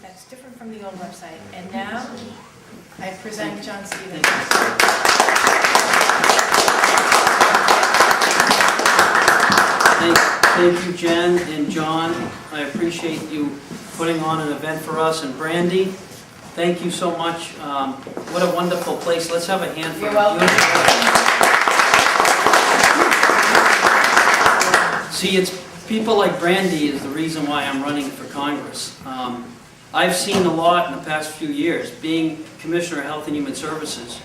That's different from the old website. And now, I present John Stevens. Thank you, Jen and John. I appreciate you putting on an event for us. And Brandy, thank you so much. What a wonderful place. Let's have a hand for You're welcome. See, it's people like Brandy is the reason why I'm running for Congress. I've seen a lot in the past few years. Being Commissioner of Health and Human Services,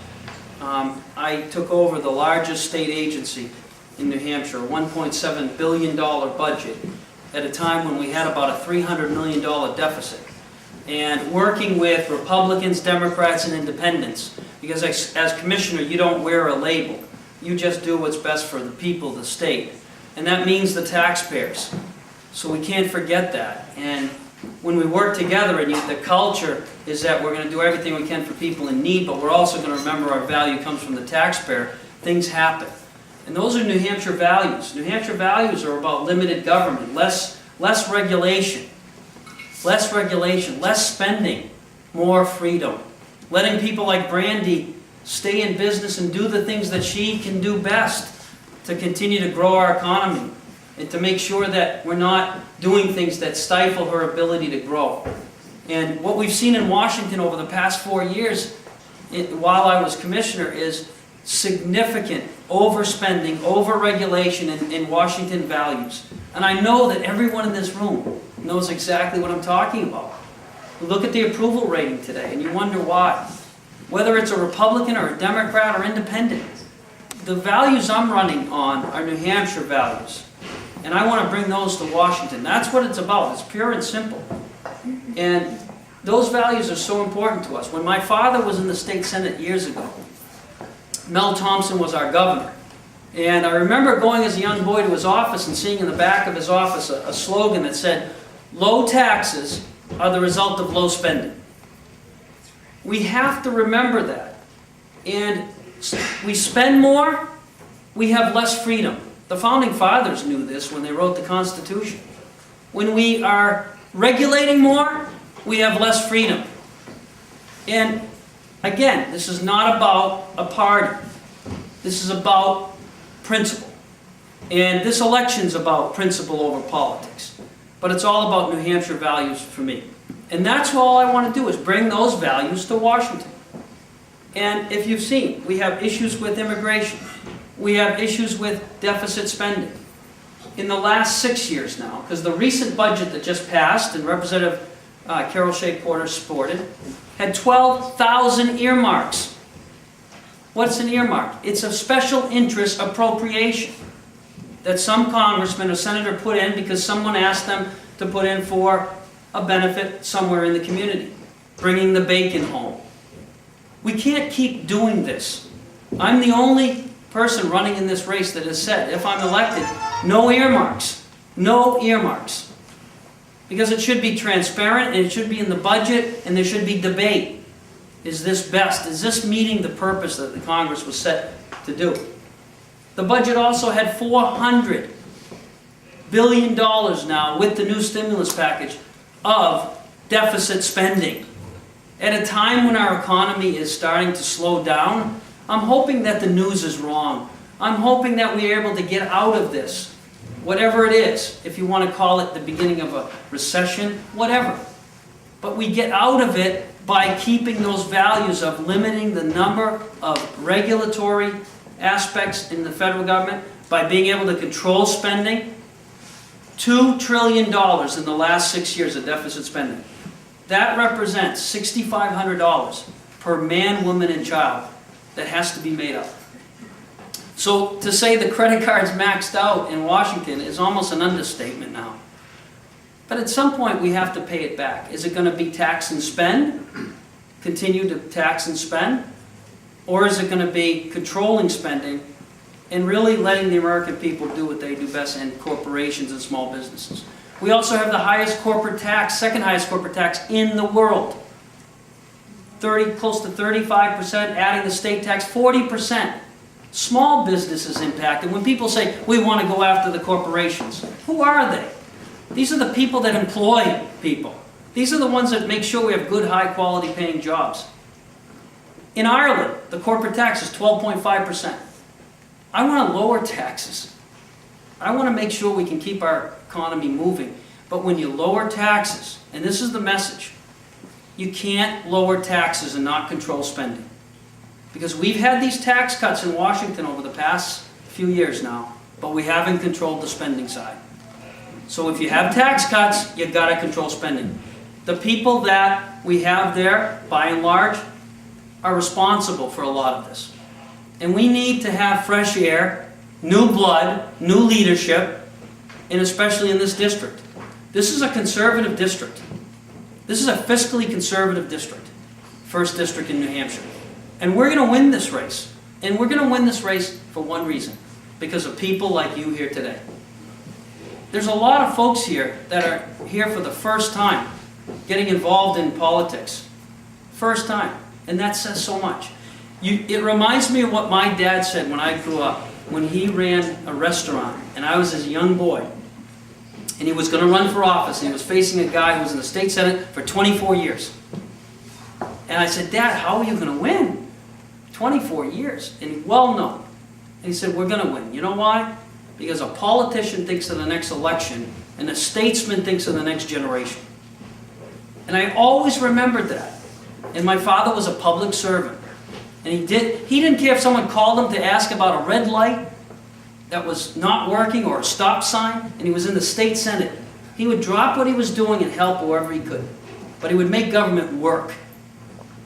I took over the largest state agency in New Hampshire, a $1.7 billion budget, at a time when we had about a $300 million deficit. And working with Republicans, Democrats, and Independents, because as Commissioner, you don't wear a label. You just do what's best for the people of the state. And that means the taxpayers. So we can't forget that. And when we work together, and the culture is that we're going to do everything we can for people in need, but we're also going to remember our value comes from the taxpayer, things happen. And those are New Hampshire values. New Hampshire values are about limited government, less regulation, less spending, more freedom. Letting people like Brandy stay in business and do the things that she can do best to continue to grow our economy and to make sure that we're not doing things that stifle her ability to grow. And what we've seen in Washington over the past 4 years, while I was Commissioner, is significant overspending, overregulation in Washington values. And I know that everyone in this room knows exactly what I'm talking about. Look at the approval rating today and you wonder why. Whether it's a Republican or a Democrat or independent, the values I'm running on are New Hampshire values. And I want to bring those to Washington. That's what it's about. It's pure and simple. And those values are so important to us. When my father was in the state Senate years ago, Mel Thompson was our governor. And I remember going as a young boy to his office and seeing in the back of his office a slogan that said, "Low taxes are the result of low spending." We have to remember that. And we spend more, we have less freedom. The Founding Fathers knew this when they wrote the Constitution. When we are regulating more, we have less freedom. And again, this is not about a party. This is about principle. And this election's about principle over politics. But it's all about New Hampshire values for me. And that's all I want to do, is bring those values to Washington. And if you've seen, we have issues with immigration. We have issues with deficit spending. In the last 6 years now, because the recent budget that just passed, and Representative Carol Shea Porter supported, had 12,000 earmarks. What's an earmark? It's a special interest appropriation that some congressman or senator put in because someone asked them to put in for a benefit somewhere in the community, bringing the bacon home. We can't keep doing this. I'm the only person running in this race that has said, if I'm elected, no earmarks. No earmarks. Because it should be transparent, and it should be in the budget, and there should be debate. Is this best? Is this meeting the purpose that the Congress was set to do? The budget also had $400 billion now, with the new stimulus package, of deficit spending. At a time when our economy is starting to slow down, I'm hoping that the news is wrong. I'm hoping that we're able to get out of this. Whatever it is, if you want to call it the beginning of a recession, whatever. But we get out of it by keeping those values of limiting the number of regulatory aspects in the federal government, by being able to control spending. $2 trillion in the last 6 years of deficit spending. That represents $6,500 per man, woman, and child that has to be made up. So to say the credit card's maxed out in Washington is almost an understatement now. But at some point we have to pay it back. Is it going to be tax and spend? Continue to tax and spend? Or is it going to be controlling spending and really letting the American people do what they do best, and corporations and small businesses? We also have the highest corporate tax, second highest corporate tax in the world. Close to 35%, adding the state tax, 40%. Small businesses impacted. When people say, we want to go after the corporations, who are they? These are the people that employ people. These are the ones that make sure we have good, high-quality paying jobs. In Ireland, the corporate tax is 12.5%. I want to lower taxes. I want to make sure we can keep our economy moving. But when you lower taxes, and this is the message, you can't lower taxes and not control spending. Because we've had these tax cuts in Washington over the past few years now, but we haven't controlled the spending side. So if you have tax cuts, you've got to control spending. The people that we have there, by and large, are responsible for a lot of this. And we need to have fresh air, new blood, new leadership, and especially in this district. This is a conservative district. This is a fiscally conservative district, 1st District in New Hampshire. And we're going to win this race. And we're going to win this race for one reason, because of people like you here today. There's a lot of folks here that are here for the first time getting involved in politics. First time. And that says so much. It reminds me of what my dad said when I grew up, when he ran a restaurant, and I was his young boy. And he was going to run for office, and he was facing a guy who was in the state senate for 24 years. And I said, Dad, how are you going to win? 24 years. And he, well, no. And he said, we're going to win. You know why? Because a politician thinks of the next election, and a statesman thinks of the next generation. And I always remembered that. And my father was a public servant. And he didn't care if someone called him to ask about a red light that was not working or a stop sign, and he was in the state senate. He would drop what he was doing and help wherever he could. But he would make government work.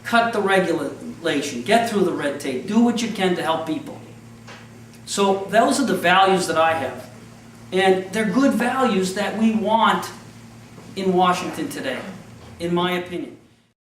Cut the regulation, get through the red tape, do what you can to help people. So those are the values that I have. And they're good values that we want in Washington today, in my opinion.